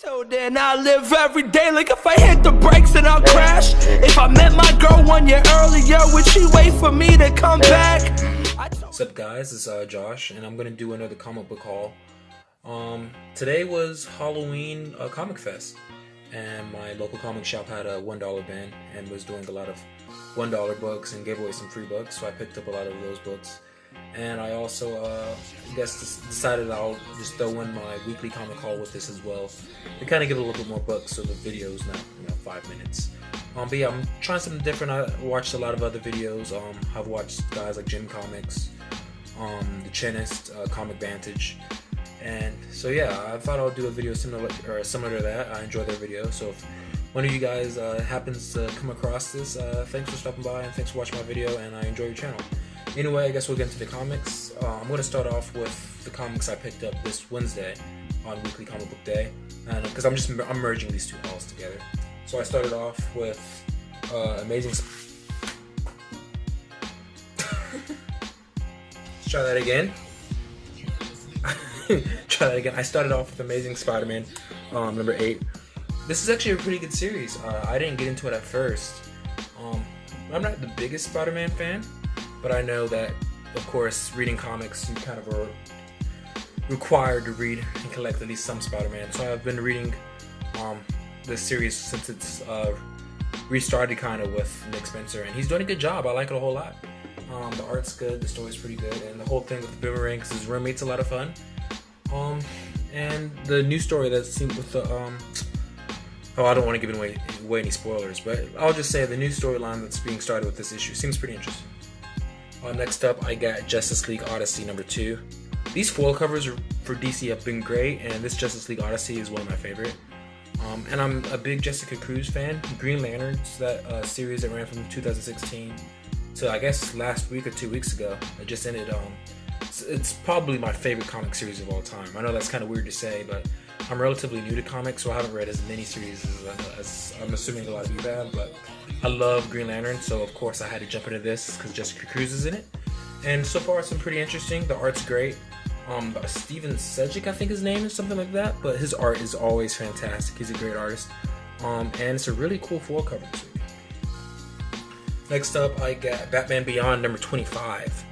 So then I live every day like if I hit the brakes then I'll crash. If I met my girl 1 year earlier, would she wait for me to come back? What's up guys, it's Josh and I'm going to do another comic book haul. Today was Halloween Comicfest and my local comic shop had a $1 bin and was doing a lot of $1 books and gave away some free books, so I picked up a lot of those books. And I also decided I'll just throw in my weekly comic haul with this as well to kind of give it a little bit more books so the video is not 5 minutes. But yeah, I'm trying something different. I watched a lot of other videos. I've watched guys like Jim Comics, The Chinist, Comic Vantage, and so yeah, I thought I'll do a video similar to that. I enjoy their video, so if one of you guys happens to come across this, thanks for stopping by and thanks for watching my video, and I enjoy your channel. Anyway, I guess we'll get into the comics. I'm going to start off with the comics I picked up this Wednesday on Weekly Comic Book Day, and because I'm merging these two hauls together. So I started off with Amazing. Let's try that again. I started off with Amazing Spider-Man number 8. This is actually a pretty good series. I didn't get into it at first. I'm not the biggest Spider-Man fan, but I know that, of course, reading comics, you kind of are required to read and collect at least some Spider-Man. So I've been reading this series since it's restarted kind of with Nick Spencer, and he's doing a good job. I like it a whole lot. The art's good, the story's pretty good, and the whole thing with the Boomerang, because his roommate's a lot of fun. And the new story that's with the I don't want to give away any spoilers, but I'll just say the new storyline that's being started with this issue seems pretty interesting. Next up, I got Justice League Odyssey number 2. These foil covers for DC have been great, and this Justice League Odyssey is one of my favorite. And I'm a big Jessica Cruz fan. Green Lanterns, that series that ran from 2016 to I guess last week or 2 weeks ago, it just ended. It's probably my favorite comic series of all time. I know that's kind of weird to say, but I'm relatively new to comics, so I haven't read as many series as I'm assuming a lot of you have, but I love Green Lantern, so of course I had to jump into this because Jessica Cruz is in it. And so far it's been pretty interesting. The art's great. Steven Sejic, I think his name is, something like that, but his art is always fantastic. He's a great artist. And it's a really cool foil cover too. Next up, I got Batman Beyond number 25.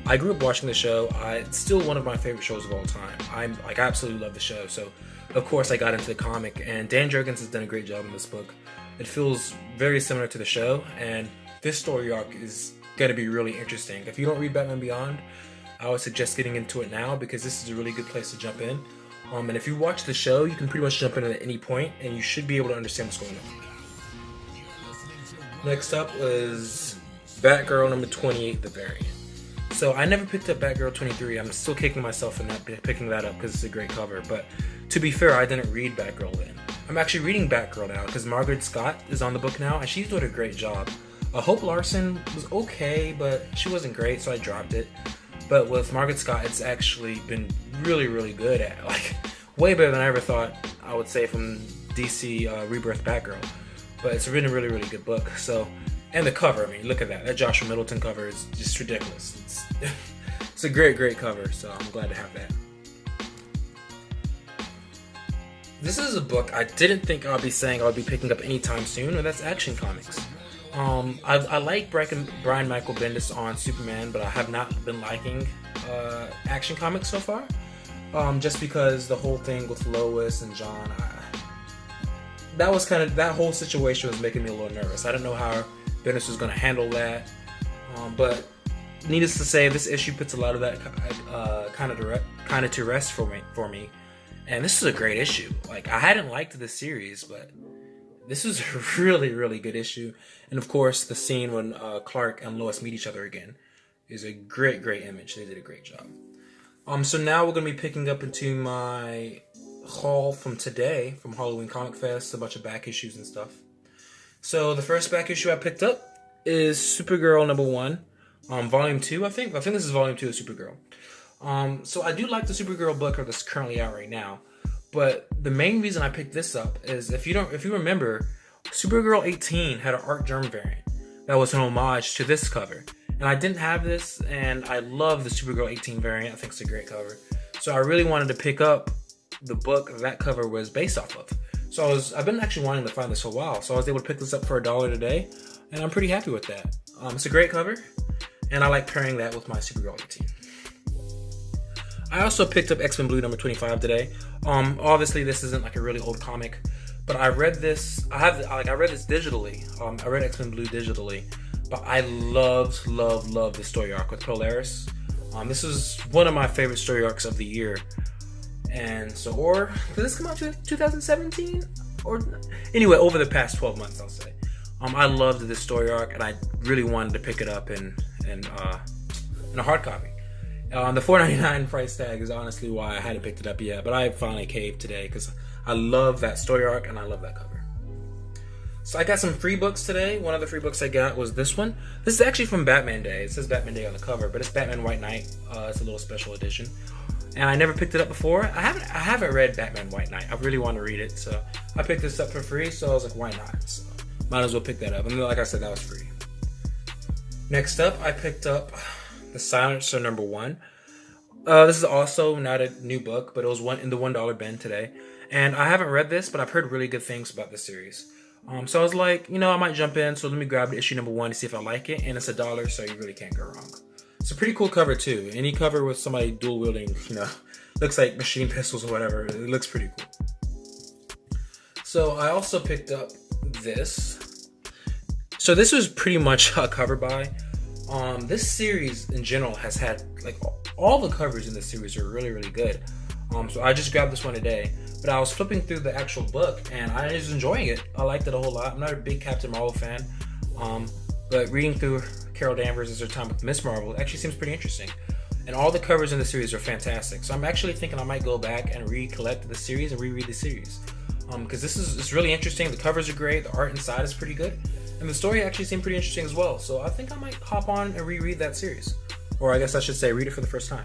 I grew up watching the show. It's still one of my favorite shows of all time. I absolutely love the show. So, of course, I got into the comic, and Dan Jurgens has done a great job in this book. It feels very similar to the show, and this story arc is going to be really interesting. If you don't read Batman Beyond, I would suggest getting into it now because this is a really good place to jump in. And if you watch the show, you can pretty much jump in at any point, and you should be able to understand what's going on. Next up was Batgirl number 28, the variant. So I never picked up Batgirl 23. I'm still kicking myself in not picking that up because it's a great cover. But to be fair, I didn't read Batgirl then. I'm actually reading Batgirl now because Margaret Scott is on the book now, and she's doing a great job. Hope Larson was okay, but she wasn't great, so I dropped it. But with Margaret Scott, it's actually been really, really good at, way better than I ever thought I would say from DC Rebirth Batgirl. But it's been a really, really good book. So, and the cover, I mean, look at that. That Joshua Middleton cover is just ridiculous. It's a great, great cover, so I'm glad to have that. This is a book I didn't think I'd be saying I'd be picking up anytime soon, and that's Action Comics. I like Brian Michael Bendis on Superman, but I have not been liking Action Comics so far. Just because the whole thing with Lois and John, that whole situation was making me a little nervous. I didn't know how Bendis was going to handle that, but needless to say, this issue puts a lot of that kind of to rest for me. And this is a great issue. I hadn't liked this series, but this is a really, really good issue. And of course, the scene when Clark and Lois meet each other again is a great, great image. They did a great job. So now we're going to be picking up into my haul from today, from Halloween Comic Fest, a bunch of back issues and stuff. So the first back issue I picked up is Supergirl number 1, volume 2, I think. I think this is volume 2 of Supergirl. So I do like the Supergirl book that's currently out right now, but the main reason I picked this up is if you remember, Supergirl 18 had an Art Germ variant that was an homage to this cover, and I didn't have this, and I love the Supergirl 18 variant. I think it's a great cover, so I really wanted to pick up the book that cover was based off of. So I've been actually wanting to find this for a while. So I was able to pick this up for $1 today, and I'm pretty happy with that. It's a great cover, and I like pairing that with my Supergirl routine. I also picked up X-Men Blue number 25 today. Obviously this isn't like a really old comic, but I read this. I read this digitally. I read X-Men Blue digitally, but I love the story arc with Polaris. This is one of my favorite story arcs of the year. And so, or did this come out in 2017? Or anyway, over the past 12 months, I'll say. I loved this story arc, and I really wanted to pick it up in a hard copy. The $4.99 price tag is honestly why I hadn't picked it up yet, but I finally caved today because I love that story arc and I love that cover. So I got some free books today. One of the free books I got was this one. This is actually from Batman Day. It says Batman Day on the cover, but it's Batman White Knight. It's a little special edition, and I never picked it up before. I haven't read Batman White Knight. I really want to read it, so I picked this up for free. So I was like, why not? So might as well pick that up. And like I said, that was free. Next up, I picked up The Silencer number 1. This is also not a new book, but it was in the $1 bin today. And I haven't read this, but I've heard really good things about this series. So I was like, I might jump in, so let me grab issue number 1 to see if I like it. And it's $1, so you really can't go wrong. It's a pretty cool cover too. Any cover with somebody dual wielding, looks like machine pistols or whatever. It looks pretty cool. So I also picked up this. So this was pretty much a cover buy. This series in general has had, like, all the covers in this series are really, really good. So I just grabbed this one today, but I was flipping through the actual book and I was enjoying it. I liked it a whole lot. I'm not a big Captain Marvel fan, but reading through Carol Danvers' her time with Miss Marvel actually seems pretty interesting. And all the covers in the series are fantastic. So I'm actually thinking I might go back and recollect the series and reread the series. Because it's really interesting. The covers are great. The art inside is pretty good. And the story actually seemed pretty interesting as well. So I think I might hop on and reread that series. Or I guess I should say read it for the first time.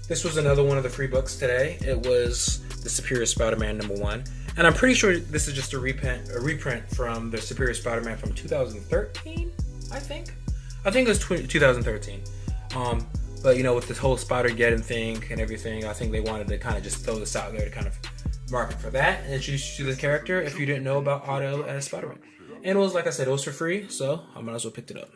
This was another one of the free books today. It was The Superior Spider-Man number 1. And I'm pretty sure this is just a reprint from the Superior Spider-Man from 2013, I think. I think it was 2013. But with this whole Spider-Geddon thing and everything, I think they wanted to kind of just throw this out there to kind of market for that and introduce you to the character if you didn't know about Otto as Spider-Man. And it was, like I said, it was for free, so I might as well pick it up.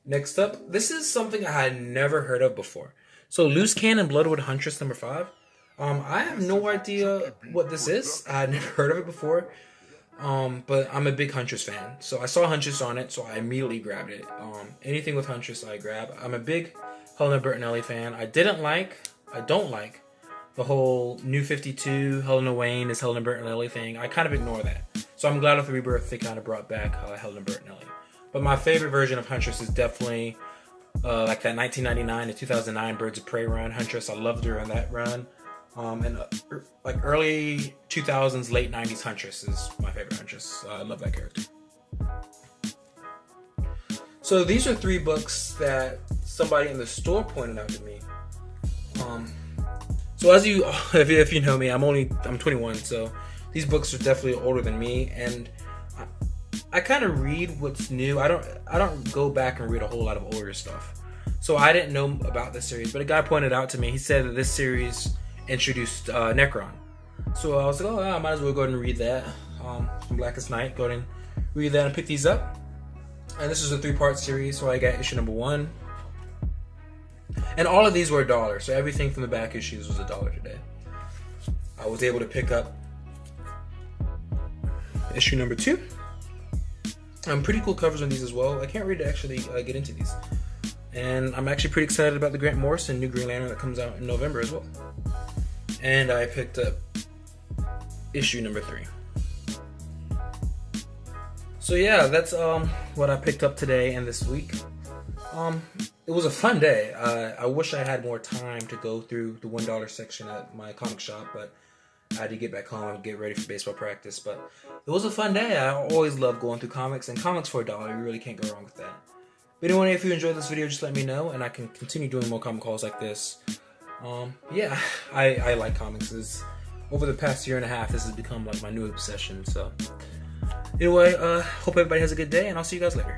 Next up, this is something I had never heard of before. So Loose Cannon Bloodwood Huntress number 5. I have no idea what this is. I had never heard of it before. But I'm a big Huntress fan. So I saw Huntress on it, so I immediately grabbed it. Anything with Huntress I grab. I'm a big Helena Bertinelli fan. I don't like the whole New 52, Helena Wayne is Helena Bertinelli thing. I kind of ignore that. So I'm glad with the Rebirth they kind of brought back Helena Bertinelli. But my favorite version of Huntress is definitely like that 1999 to 2009 Birds of Prey run. Huntress, I loved her in that run. And like early 2000s, late 90s Huntress is my favorite Huntress. I love that character. So these are 3 books that somebody in the store pointed out to me. So as if you know me, I'm 21, so these books are definitely older than me, and I kind of read what's new. I don't go back and read a whole lot of older stuff. So I didn't know about this series, but a guy pointed out to me. He said that this series introduced Necron. So I was like, I might as well go ahead and read that. From Blackest Night, go ahead and read that and pick these up. And this is a 3-part series, so I got issue number 1. And all of these were $1, so everything from the back issues was $1 today. I was able to pick up issue number 2. Pretty cool covers on these as well. I can't wait to actually get into these. And I'm actually pretty excited about the Grant Morrison new Green Lantern that comes out in November as well. And I picked up issue number 3. So yeah, that's what I picked up today and this week. It was a fun day. I wish I had more time to go through the $1 section at my comic shop, but I had to get back home and get ready for baseball practice. But it was a fun day. I always love going through comics, and comics for $1, you really can't go wrong with that. But anyway, if you enjoyed this video, just let me know, and I can continue doing more comic hauls like this. Yeah, I like comics. Over the past year and a half, this has become like my new obsession. So anyway, hope everybody has a good day, and I'll see you guys later.